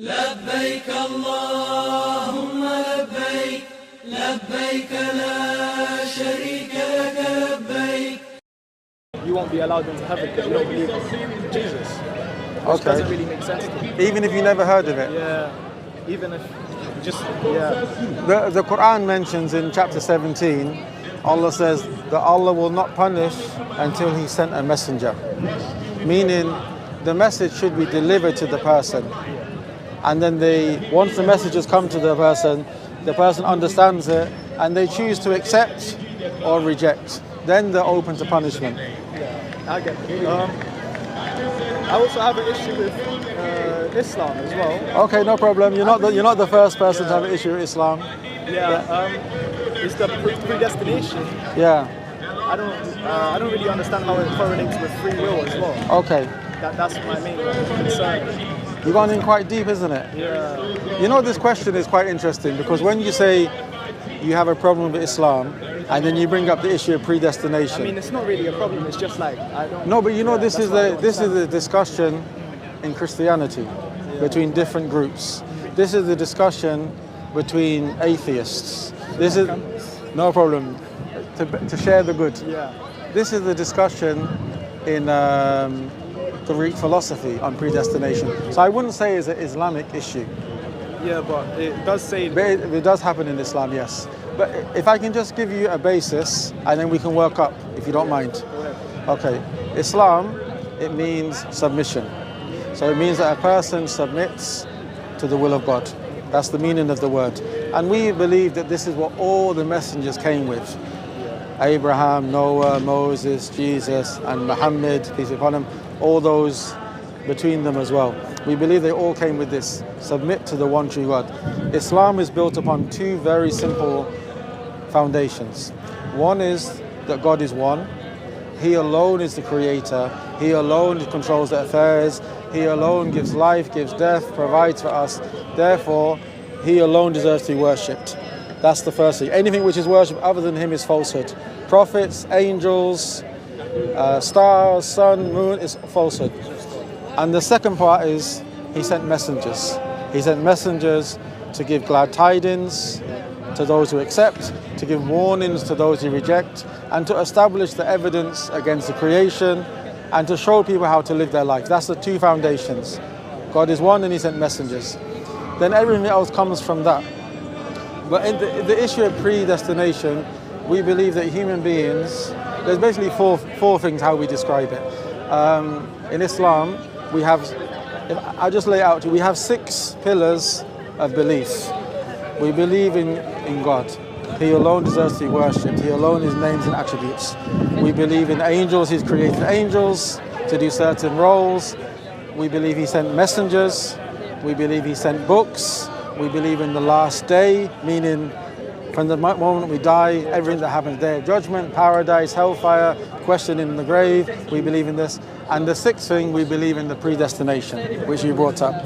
لبيك اللهم لبيك لبيك لا شريك لك لبيك. You won't be allowed into heaven because you don't believe in Jesus. Which doesn't really make sense to me. Even if you never heard of it? Yeah, even if just, yeah. The Quran mentions in chapter 17, Allah says that Allah will not punish until He sent a messenger. Meaning the message should be delivered to the person. And then once the messages come to the person understands it and they choose to accept or reject. Then they're open to punishment. Yeah, I get it. I also have an issue with Islam as well. Okay, no problem. You're not the first person to have an issue with Islam. Yeah, it's the predestination. Yeah. I don't really understand how it correlates with free will as well. Okay. That's my main concern. You've gone in quite deep, isn't it? Yeah. You know, this question is quite interesting because when you say you have a problem with Islam and then you bring up the issue of predestination. I mean, it's not really a problem. It's just like I don't. No, but you know, this is the discussion in Christianity between different groups. This is the discussion between atheists. This is no problem to share the good. Yeah. This is the discussion in the Greek philosophy on predestination. So I wouldn't say it's an Islamic issue. Yeah, but it does say... But it does happen in Islam, yes. But if I can just give you a basis and then we can work up, if you don't mind. Okay. Islam, it means submission. So it means that a person submits to the will of God. That's the meaning of the word. And we believe that this is what all the messengers came with. Abraham, Noah, Moses, Jesus, and Muhammad, peace be upon him, all those between them as well. We believe they all came with this: submit to the one true God. Islam is built upon two very simple foundations. One is that God is one. He alone is the creator. He alone controls the affairs. He alone gives life, gives death, provides for us. Therefore, He alone deserves to be worshipped. That's the first thing. Anything which is worshipped other than Him is falsehood. Prophets, angels, stars, sun, moon is falsehood. And the second part is He sent messengers. He sent messengers to give glad tidings to those who accept, to give warnings to those who reject, and to establish the evidence against the creation, and to show people how to live their life. That's the two foundations. God is one and He sent messengers. Then everything else comes from that. But in the issue of predestination, we believe that human beings, there's basically four things how we describe it. In Islam, we have, I'll just lay it out to you, we have 6 pillars of belief. We believe in God. He alone deserves to be worshipped. He alone is names and attributes. We believe in angels. He's created angels to do certain roles. We believe He sent messengers. We believe He sent books. We believe in the last day, meaning from the moment we die, everything that happens there, judgment, paradise, hellfire, question in the grave, we believe in this. And the 6th thing, we believe in the predestination, which you brought up.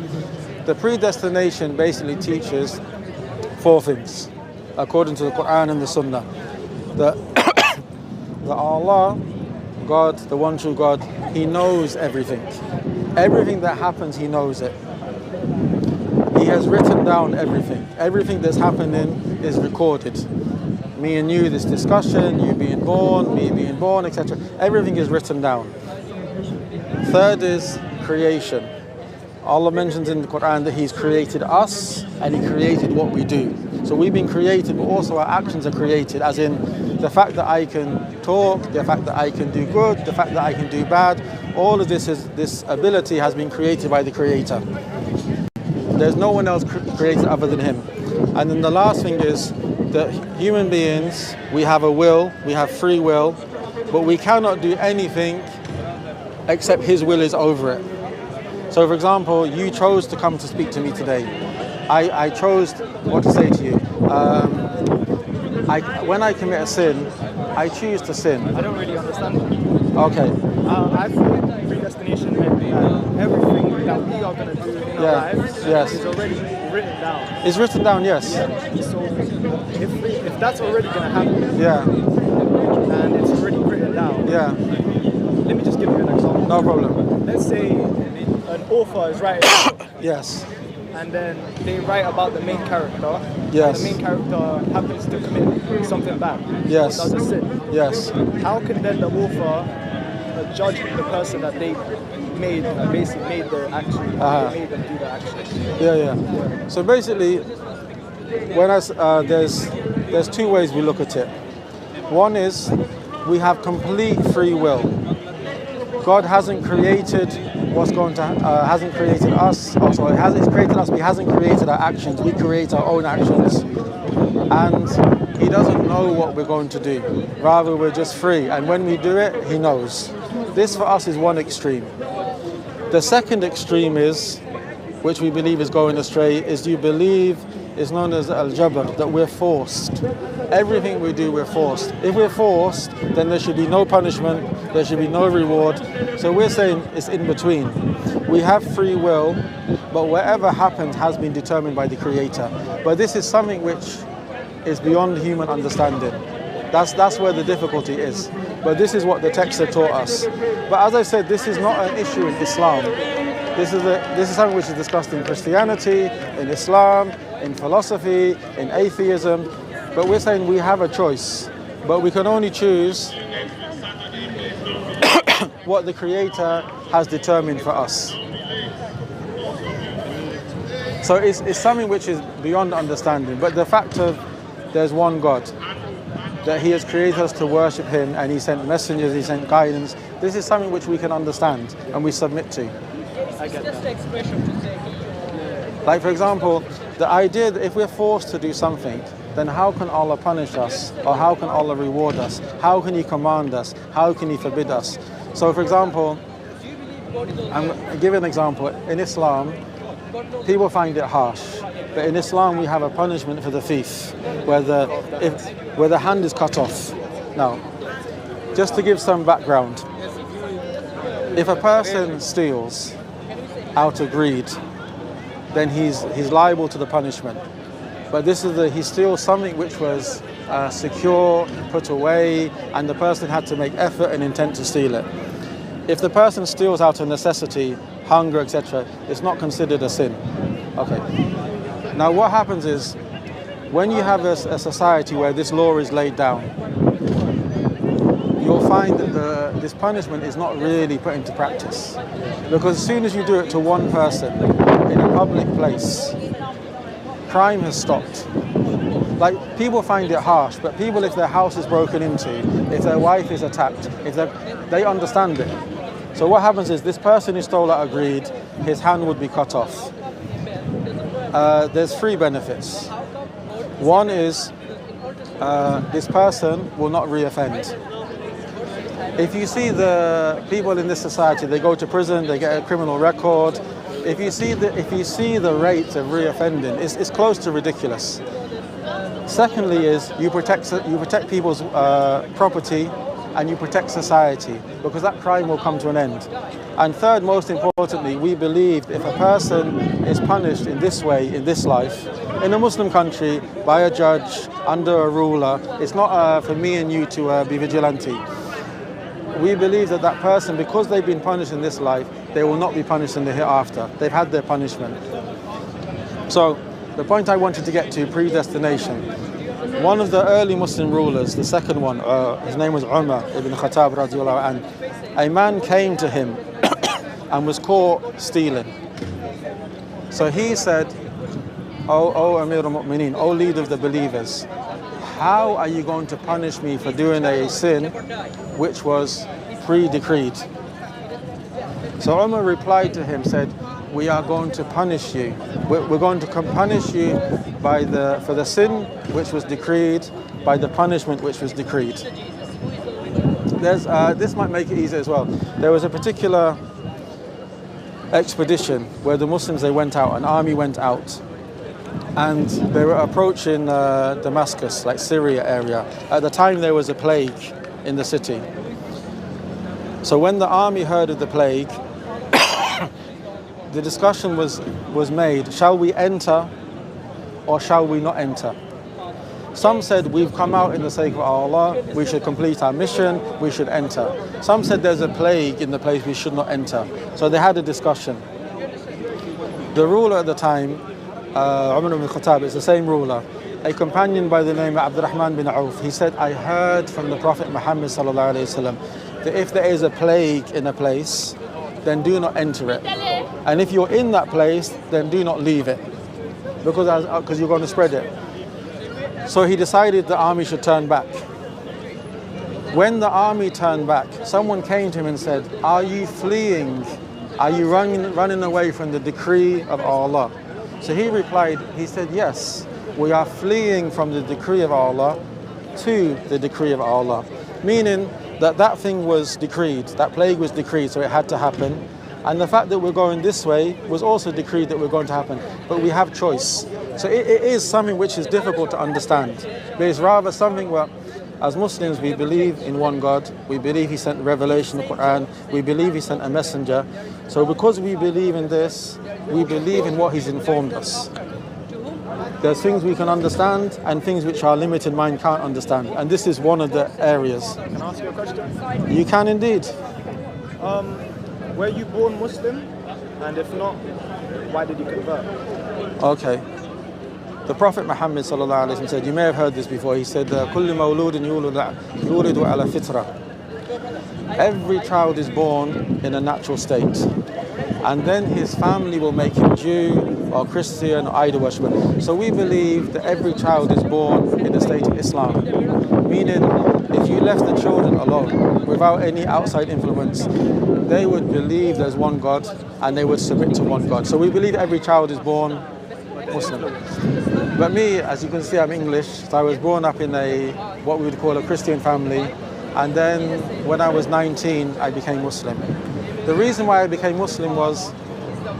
The predestination basically teaches 4 things, according to the Quran and the Sunnah. That Allah, God, the one true God, He knows everything. Everything that happens, He knows it. He has written down everything. Everything that's happening is recorded. Me and you, this discussion, you being born, me being born, etc. Everything is written down. 3rd is creation. Allah mentions in the Quran that He's created us and He created what we do. So we've been created, but also our actions are created, as in the fact that I can talk, the fact that I can do good, the fact that I can do bad. All of this ability has been created by the Creator. There's no one else created other than Him. And then the last thing is that human beings, we have a will, we have free will, but we cannot do anything except His will is over it. So for example, you chose to come to speak to me today. I chose what to say to you. When I commit a sin, I choose to sin. I don't really understand that. Okay. I thought predestination meant that everything that we are going to do in our lives is already written down. It's written down, yes. So if that's already going to happen, and it's already written down, let me just give you an example. No problem. Let's say an author is writing, yes, and then they write about the main character. Yes. And the main character happens to commit something bad. Yes. Or does a sin. Yes. How can then the author judge the person that they made, basically made the action, they made them do the action? Yeah. So basically, there's two ways we look at it. One is we have complete free will. God hasn't created hasn't created us. Also, He's created us. But He hasn't created our actions. We create our own actions, and He doesn't know what we're going to do. Rather, we're just free, and when we do it, He knows. This for us is one extreme. The second extreme is, which we believe is going astray, is you believe is known as al-jabr, that we're forced. Everything we do, we're forced. If we're forced, then there should be no punishment, there should be no reward. So we're saying it's in between. We have free will, but whatever happens has been determined by the Creator. But this is something which is beyond human understanding. That's where the difficulty is. But this is what the texts have taught us. But as I said, this is not an issue in Islam. This is something which is discussed in Christianity, in Islam, in philosophy, in atheism. But we're saying we have a choice, but we can only choose what the Creator has determined for us. So it's something which is beyond understanding. But the fact of there's one God, that He has created us to worship Him, and He sent messengers, He sent guidance. This is something which we can understand and we submit to. I get that. Like for example, the idea that if we're forced to do something, then how can Allah punish us? Or how can Allah reward us? How can He command us? How can He forbid us? So for example, I'm giving an example. In Islam, people find it harsh. But in Islam, we have a punishment for the thief, where the hand is cut off. Now, just to give some background, if a person steals out of greed, then he's liable to the punishment. But he steals something which was secure, put away, and the person had to make effort and intent to steal it. If the person steals out of necessity, hunger, etc., it's not considered a sin. Okay. Now what happens is, when you have a society where this law is laid down, you'll find that this punishment is not really put into practice. Because as soon as you do it to one person in a public place, crime has stopped. Like, people find it harsh, but people, if their house is broken into, if their wife is attacked, they understand it. So what happens is, this person who stole out of greed, his hand would be cut off. There's three benefits. One is, this person will not reoffend. If you see the people in this society, they go to prison, they get a criminal record. If you see the rate of reoffending, it's close to ridiculous. Secondly is, you protect people's property, and you protect society, because that crime will come to an end. And third, most importantly, we believe if a person is punished in this way, in this life, in a Muslim country, by a judge, under a ruler, it's not for me and you to be vigilante. We believe that that person, because they've been punished in this life, they will not be punished in the hereafter. They've had their punishment. So, the point I wanted to get to, predestination. One of the early Muslim rulers, the second one, his name was Umar ibn Khattab radiallahu anh. A man came to him and was caught stealing. So he said, O Amir al-Mu'mineen, O leader of the believers, how are you going to punish me for doing a sin which was pre-decreed? So Umar replied to him, said, we are going to punish you. We're going to punish you for the sin which was decreed, by the punishment which was decreed. This might make it easier as well. There was a particular expedition where the Muslims, they went out, an army went out, and they were approaching Damascus, like Syria area. At the time there was a plague in the city. So when the army heard of the plague, the discussion was made, shall we enter or shall we not enter? Some said, we've come out in the sake of Allah, we should complete our mission, we should enter. Some said there's a plague in the place, we should not enter. So they had a discussion. The ruler at the time, Umar ibn Khattab, is the same ruler. A companion by the name of Abdurrahman bin Auf, he said, I heard from the Prophet Muhammad sallallahu alaihi wasallam that if there is a plague in a place, then do not enter it. And if you're in that place, then do not leave it, because you're going to spread it. So he decided the army should turn back. When the army turned back, someone came to him and said, are you fleeing? Are you running away from the decree of Allah? So he replied, he said, yes, we are fleeing from the decree of Allah to the decree of Allah. Meaning that thing was decreed, that plague was decreed, so it had to happen. And the fact that we're going this way was also decreed that we're going to happen. But we have choice. So it is something which is difficult to understand. But it's rather something where, as Muslims, we believe in one God. We believe He sent revelation, the Quran. We believe He sent a messenger. So because we believe in this, we believe in what He's informed us. There's things we can understand and things which our limited mind can't understand. And this is one of the areas. Can I ask you a question? You can indeed. Were you born Muslim? And if not, why did you convert? Okay. The Prophet Muhammad sallallahu alaihi wasallam said, you may have heard this before, he said, كل مولود يولد على فطرة. Every child is born in a natural state. And then his family will make him Jew or Christian or idol worshiper. So we believe that every child is born in a state of Islam. Meaning, if you left the children alone, without any outside influence, they would believe there's one God and they would submit to one God. So we believe every child is born Muslim. But me, as you can see, I'm English, so I was born up in what we would call a Christian family. And then when I was 19, I became Muslim. The reason why I became Muslim was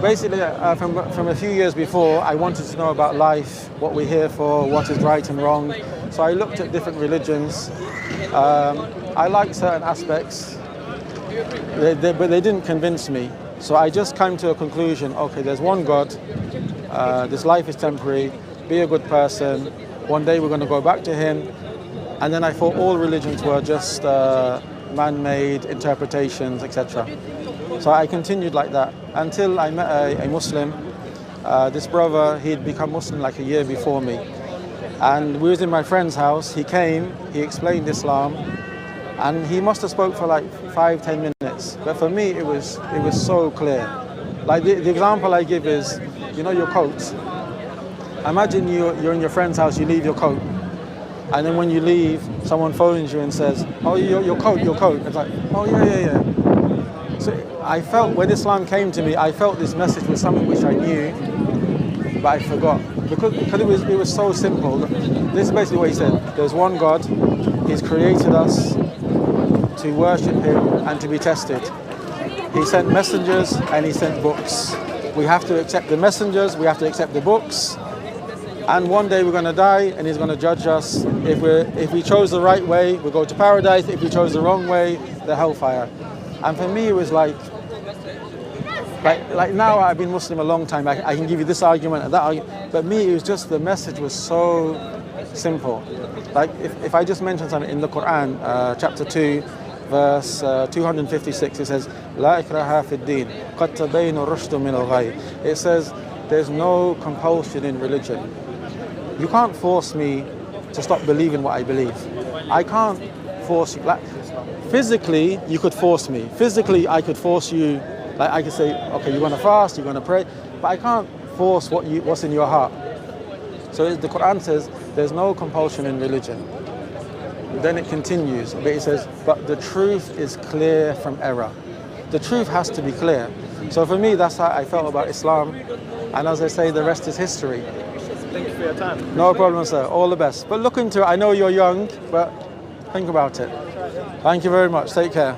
basically from a few years before, I wanted to know about life, what we're here for, what is right and wrong. So I looked at different religions. I liked certain aspects, but they didn't convince me. So I just came to a conclusion, okay, there's one God, this life is temporary, be a good person, one day we're going to go back to Him. And then I thought all religions were just man-made interpretations, etc. So I continued like that until I met a Muslim. This brother, he'd become Muslim like a year before me. And we was in my friend's house. He came, he explained Islam, and he must have spoke for like 5-10 minutes. But for me, it was so clear. Like the example I give is, you know, your coat. Imagine you're in your friend's house, you leave your coat. And then when you leave, someone phones you and says, oh, your coat. It's like, oh, yeah. So I felt, when Islam came to me, I felt this message was something which I knew, but I forgot. Because it was so simple. This is basically what he said. There's one God, He's created us to worship Him and to be tested. He sent messengers and He sent books. We have to accept the messengers, we have to accept the books. And one day we're going to die and He's going to judge us. If we chose the right way, we'll go to paradise. If we chose the wrong way, the hellfire. And for me, it was like now I've been Muslim a long time. I can give you this argument and that argument. But me, it was just, the message was so simple. Like if I just mention something in the Quran, chapter 2, verse 256, it says, لا إكراها في الدين قد تبين الرشد من الغي. It says, there's no compulsion in religion. You can't force me to stop believing what I believe. I can't force you. Like, physically, you could force me. Physically, I could force you. Like I could say, okay, you're going to fast, you're going to pray, but I can't force what's in your heart. So the Quran says there's no compulsion in religion. Then it continues, but it says, but the truth is clear from error. The truth has to be clear. So for me, that's how I felt about Islam. And as I say, the rest is history. Thank you for your time. No problem, sir. All the best. But look into it. I know you're young, but think about it. Thank you very much. Take care.